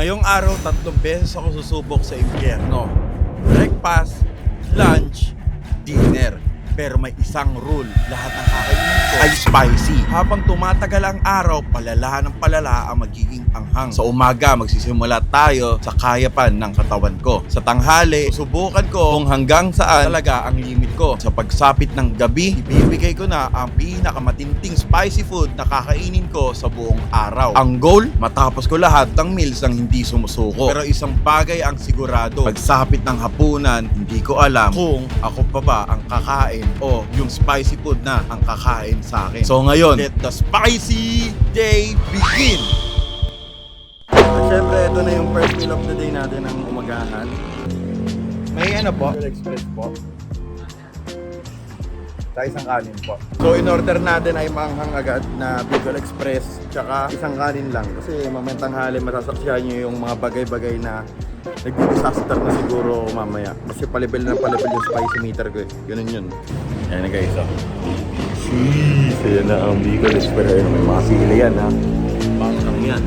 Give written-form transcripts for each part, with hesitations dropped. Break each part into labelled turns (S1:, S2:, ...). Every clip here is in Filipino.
S1: Ngayong araw, 3 beses ako susubok sa impyerno. Breakfast, lunch, dinner. Pero may isang rule, lahat ng kakainin ko ay spicy. Habang tumatagal ang araw, palala ng palala ang magiging anghang. Sa umaga, magsisimula tayo sa kayapan ng katawan ko. Sa tanghali, susubukan ko kung hanggang saan talaga ang limit ko. Sa pagsapit ng gabi, ibibigay ko na ang pinakamatinding spicy food na kakainin ko sa buong araw. Ang goal, matapos ko lahat ng meals ng hindi sumusuko. Pero isang bagay ang sigurado, pagsapit ng hapunan, hindi ko alam kung ako pa ba ang kakain o yung spicy food na ang kakain sa akin. So ngayon, let the spicy day begin! Siyempre, ito na yung first meal of the day natin ng umagahan. May ano po? Express po. Sa isang kanin po. So in order natin ay manghang agad na Bicol Express tsaka isang kanin lang. Kasi mamentang hali masasaksihan nyo yung mga bagay-bagay na nag-disaster na siguro mamaya. Kasi palibel yung spicy meter ko eh. Ganun yun. Ayan na guys, oh. Sheesh! Ayan na ang Bicol Express. Ayan, may mga sili yan ha. Pangang yan.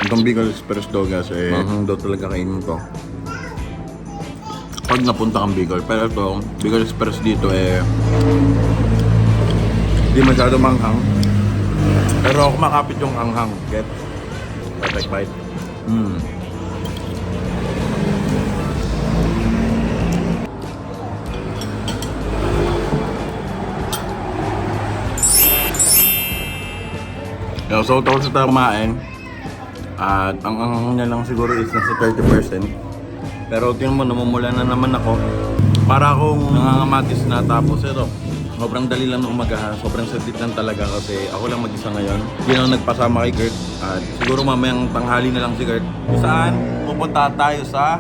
S1: Itong Bicol Express daw guys eh. Manghang daw talaga kainin to. Pag napunta kang Bicol. Pero ito, Bicol Express dito eh hindi masyado manghang. Pero ako makapit yung anghang. Get? Perfect bite. So tapos na tayo kumain. At ang anghang niya lang siguro is nasa 30%. Pero tingnan mo, namumula na naman ako. Para akong nangangamatis na. Tapos ito, sobrang dali lang na umagahan. Sobrang saglit lang talaga kasi ako lang mag-isa ngayon. Hindi na nagpasama kay Kurt. At siguro mamayang tanghali na lang si Kurt. Saan? Pupunta tayo sa...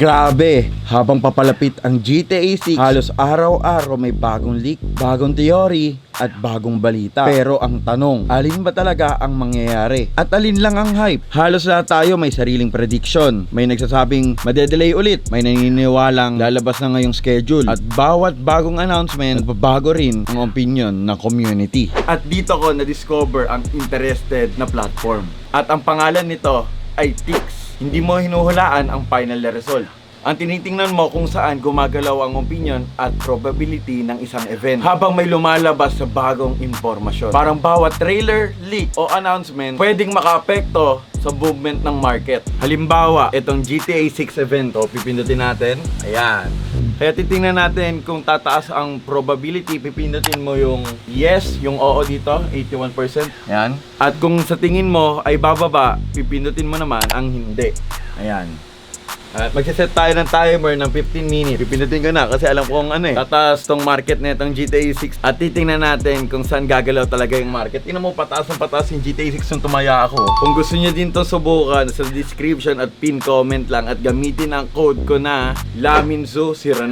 S1: Grabe! Habang papalapit ang GTA 6, halos araw-araw may bagong leak, bagong theory, at bagong balita. Pero ang tanong, alin ba talaga ang mangyayari? At alin lang ang hype? Halos lahat tayo may sariling prediction. May nagsasabing madedelay ulit. May naniniwalang lalabas na ngayong schedule. At bawat bagong announcement, nagbabago rin ang opinion ng community. At dito ko na-discover ang interested na platform. At ang pangalan nito ay Tix. Hindi mo hinuhulaan ang final result. Ang tinitingnan mo kung saan gumagalaw ang opinion at probability ng isang event habang may lumalabas sa bagong impormasyon. Parang bawat trailer, leak o announcement pwedeng makaapekto sa movement ng market. Halimbawa, itong GTA 6 event, pipindutin natin. Ayan. Kaya titingnan natin kung tataas ang probability, pipindutin mo yung yes, yung oo dito, 81%. Ayan. At kung sa tingin mo ay bababa, pipindutin mo naman ang hindi. Ayan. At magsiset tayo ng timer ng 15 minutes. Pipindutin ko na kasi alam ko kung ano eh. Tataas tong market na itong GTA 6. At titingnan natin kung saan gagalaw talaga yung market. Tingnan mo, pataas yung GTA 6 yung tumaya ako. Kung gusto niyo din itong subukan, sa description at pin comment lang at gamitin ang code ko na LAMINZO09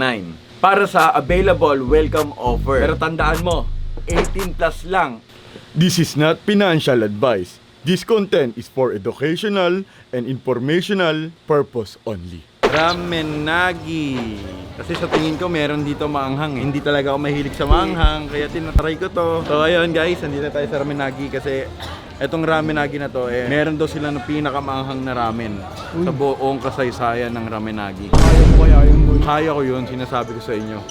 S1: para sa available welcome offer. Pero tandaan mo, 18 plus lang. This is not financial advice. This content is for educational and informational purpose only. Ramenagi. Kasi sa tingin ko meron dito maanghang eh. Hindi talaga ako mahilig sa maanghang, kaya tinatry ko to. So ayun guys, nandito tayo sa Ramenagi kasi etong Ramenagi na to eh, meron daw sila ng pinakamaanghang na ramen sa buong kasaysayan ng Ramenagi. Kaya ko yun, sinasabi ko sa inyo.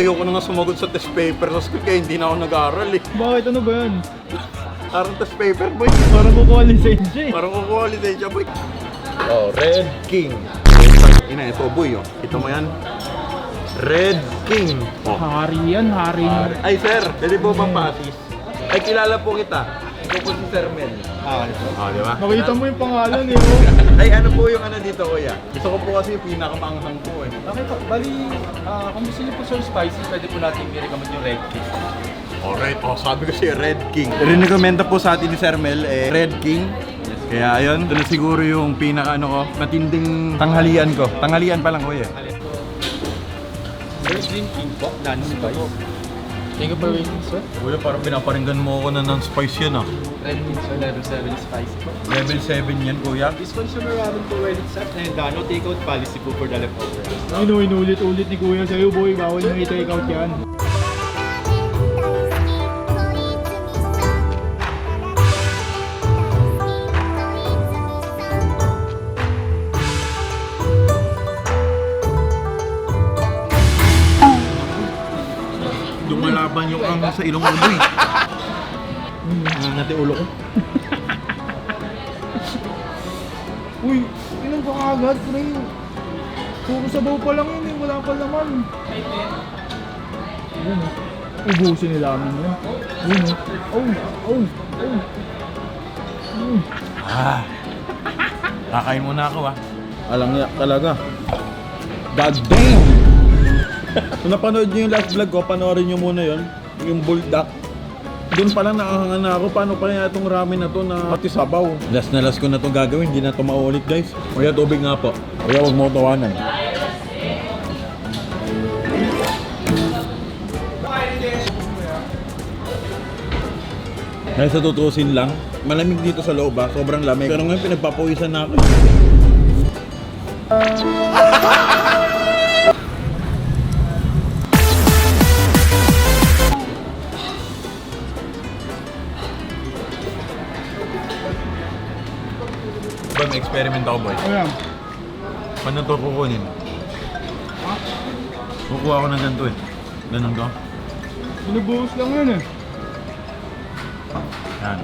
S1: Ayoko na nga sumagot sa test paper sa school kaya hindi na ako nag-aaral eh.
S2: Bakit? Ano ba yan?
S1: Parang test paper boy.
S2: Parang kukuha lisensya eh.
S1: Parang kukuha lisensya boy. Oh, Red King. Ina, ito boy oh. Ito mo yan. Red King. Oh.
S2: Hari yan, hari.
S1: Ay sir, pwede po bang pasis? Ay kilala po kita. Ito po si Sir Mel. Di ba?
S2: Nakita mo yung pangalan eh. Oh.
S1: Ay ano po yung ano dito kuya? Gusto ko po kasi yung pinakamanghang po eh.
S2: Okay po, bali, kung gusto niyo po sir spicy, pwede po natin i-recommend yung Red King.
S1: Alright, sabi ko siya Red King. Rinekomenda po sa atin ni Sir Mel, Red King. Kaya ayun, ito na siguro yung pinaka ano ko, matinding tanghalian ko. Tanghalian pa lang kuya.
S2: Red King po, non-spice. Thank you for waiting sir.
S1: Kuya, parang pinaparinggan mo ako na non-spice yan ah.
S2: Red King sir, level 7 spicy po.
S1: Level 7 yan kuya.
S2: This consumer ramen po well set and no take-out policy po for the leftover. Ay no, inulit-ulit ni kuya sa'yo boy, bawal nang i-take-out yan.
S1: naman yung ang sa ilong mo, boy. Nati ulo ko.
S2: Uy, inom ka agad, pre. Puro sabaw pa lang yun eh, wala pa laman. Ayun o. Ubusin nila namin yun. Ayun o. Oh.
S1: Kakain muna ako Alang niya talaga. God damn! Kung napanood niyo yung last vlog ko, panoorin niyo muna yon, yung buldak. Doon pa lang nakahangan na ako, paano pa kaya itong ramen na to na pati sabaw. Last na last ko na itong gagawin, hindi na ito maulit guys. Kuya, tubig nga po. Kuya, huwag mo tawanan. Dahil sa tutusin lang, malamig dito sa loob sobrang lamig. Pero ngayon pinagpapawisan na ako. Boy, may experiment ako, boy.
S2: Ayan.
S1: Paano ito kukunin? Kukuha ko ng ganito Ganun to.
S2: Inubuhos lang yun eh.
S1: Yan.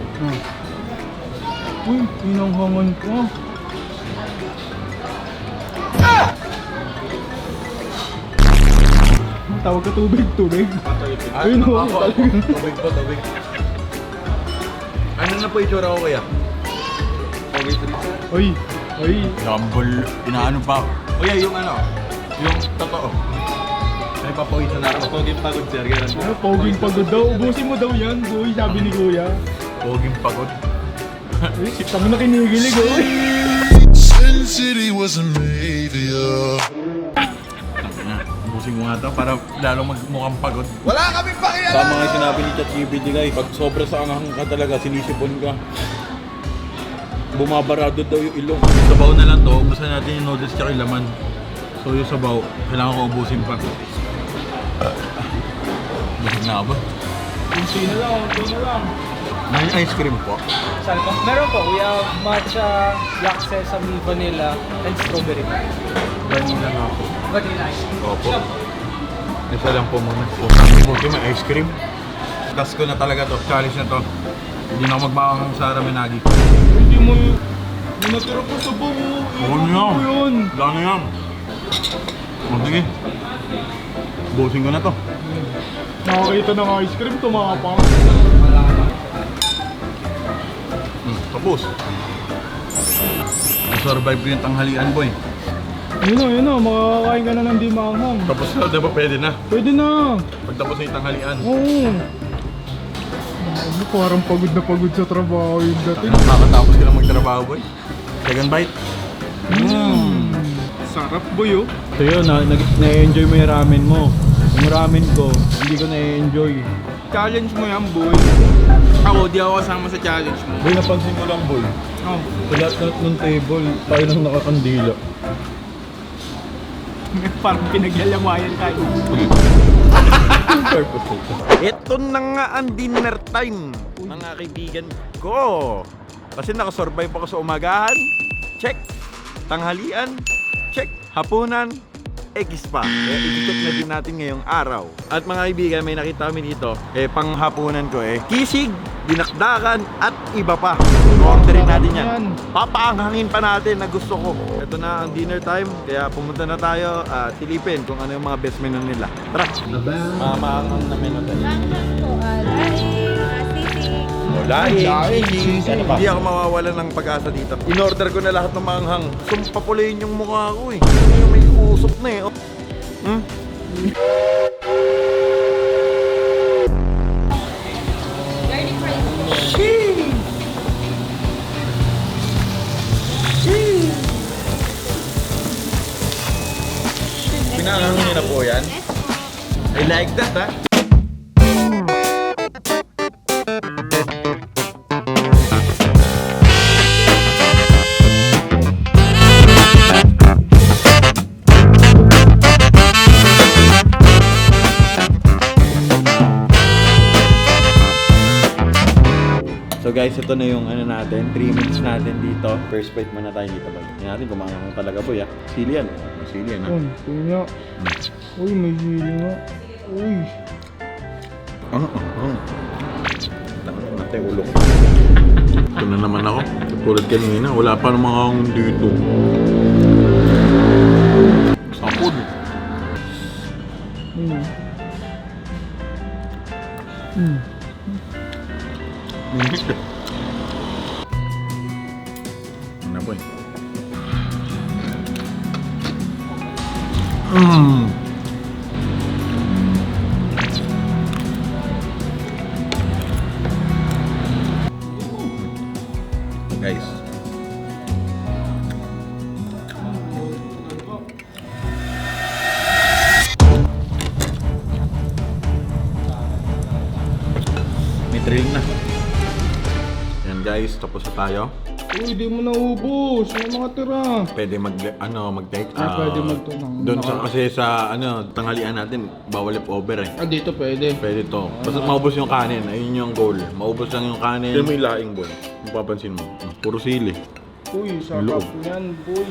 S2: Uy, inanghangan ko. Tawag ka tubig. Ayun o, talaga.
S1: Tubig po, tubig. Ano na po itsura ko kaya?
S2: Uy.
S1: Rumble. Inaano pa. Kuya, yung yung totoo. May papawisan na ako. Poging pagod, sir. Ganun.
S2: Ano, poging pagod daw. Ubusin mo daw yan, boy. Sabi ni kuya.
S1: Poging pagod.
S2: Uy, kami na kinigilig, oh.
S3: Sin City wasn't made for you.
S1: Ubusin mo nga ito para lalong magmukhang pagod.
S3: Wala kaming pakialam!
S1: Tama nga yung sinabi ni ChatGPT guys. Pag sobra sa anghang ka talaga, sinisipon ka. Bumabarado daw yung ilong. Sabaw na lang to, ubusan natin yung noodles tsaka yung laman. So yung sabaw, kailangan ko ubusin pa. Busog na ba?
S2: Kunti na lang.
S1: May ice cream po.
S4: Salmon. Meron po. We have matcha, black sesame, vanilla, and strawberry.
S1: Vanilla nga po.
S4: Vanilla ice cream.
S1: Opo. Isa lang po muna. Pusang buti may ice cream. Last ko na talaga to. Challenge na to. Hindi na ako magmakakang sa Ramenagi.
S2: Hindi mo natira pa sa buo.
S1: Oo niya.
S2: Yun.
S1: Lano yan. O sige. Busin ko na to.
S2: Nakakita ng ice cream, tumapang.
S1: Tapos. Na-survive ko yung tanghalian, boy.
S2: Yun na, makakain ka na ng di maanghang.
S1: Tapos na, diba pwede na?
S2: Pwede na.
S1: Pagtapos na yung tanghalian.
S2: Oo. Ano, parang pagod na pagod sa trabaho yung dating.
S1: Nakakatapos ka lang magtrabaho, boy. Second bite.
S2: Sarap, boy, oh.
S1: So yun, na-enjoy mo yung ramen mo. Yung ramen ko, hindi ko na-enjoy.
S2: Challenge mo yan, boy. Ako, di ako kasama sa challenge mo.
S1: Boy, napansin ko lang, boy.
S2: Oh.
S1: Sa lahat ng table, tayo lang nakakandila.
S2: Parang pinagyalamayan tayo.
S1: Ito na nga ang dinner time, mga kaibigan ko. Kasi nakasurvive ako sa umagahan, check. Tanghalian, check. Hapunan, eggs pa. Kaya ikikot na din natin ngayong araw. At mga kaibigan, may nakita kami dito, panghapunan ko kisig, dinakdakan, at iba pa. Orderin natin yan. Papaanghangin pa natin na gusto ko. Ito na ang dinner time, kaya pumunta na tayo at silipin kung ano yung mga best menu nila. Tara! Maanghang na menu tayo. Sisig. Hindi ako mawawalan ng pag-asa dito. In-order ko na lahat ng maanghang. Sumpapuloyin yung mukha ko May usok na Pinanghang niyo na po yan. I like that, So guys, ito na yung natin, 3 minutes natin dito. First bite muna tayo dito, boy. Hindi natin kumangang talaga, boy, Sili yan. Sili yan,
S2: Uy, tingnan. Uy, may hili nga. Uy.
S1: Natay ulo ko. Ito na naman ako. Tulad kanina, wala pa namang akong dito. Sapod. Minit ka. Ano po eh? Guys. May thrilling na. Yan guys, tapos na tayo.
S2: Uy, di mo naubos. May mga tira.
S1: Pwede mag-take out.
S2: Pwede magtunang.
S1: Doon sa kasi sa tanghalian natin, bawal leftover eh.
S2: Dito pwede.
S1: Pwede to. Basta maubos yung kanin, ayun yung goal. Maubos lang yung kanin. Yan mo yung laing boy. Mapapansin mo. Puro sili.
S2: Uy,
S1: Loob.
S2: sarap yan, boy.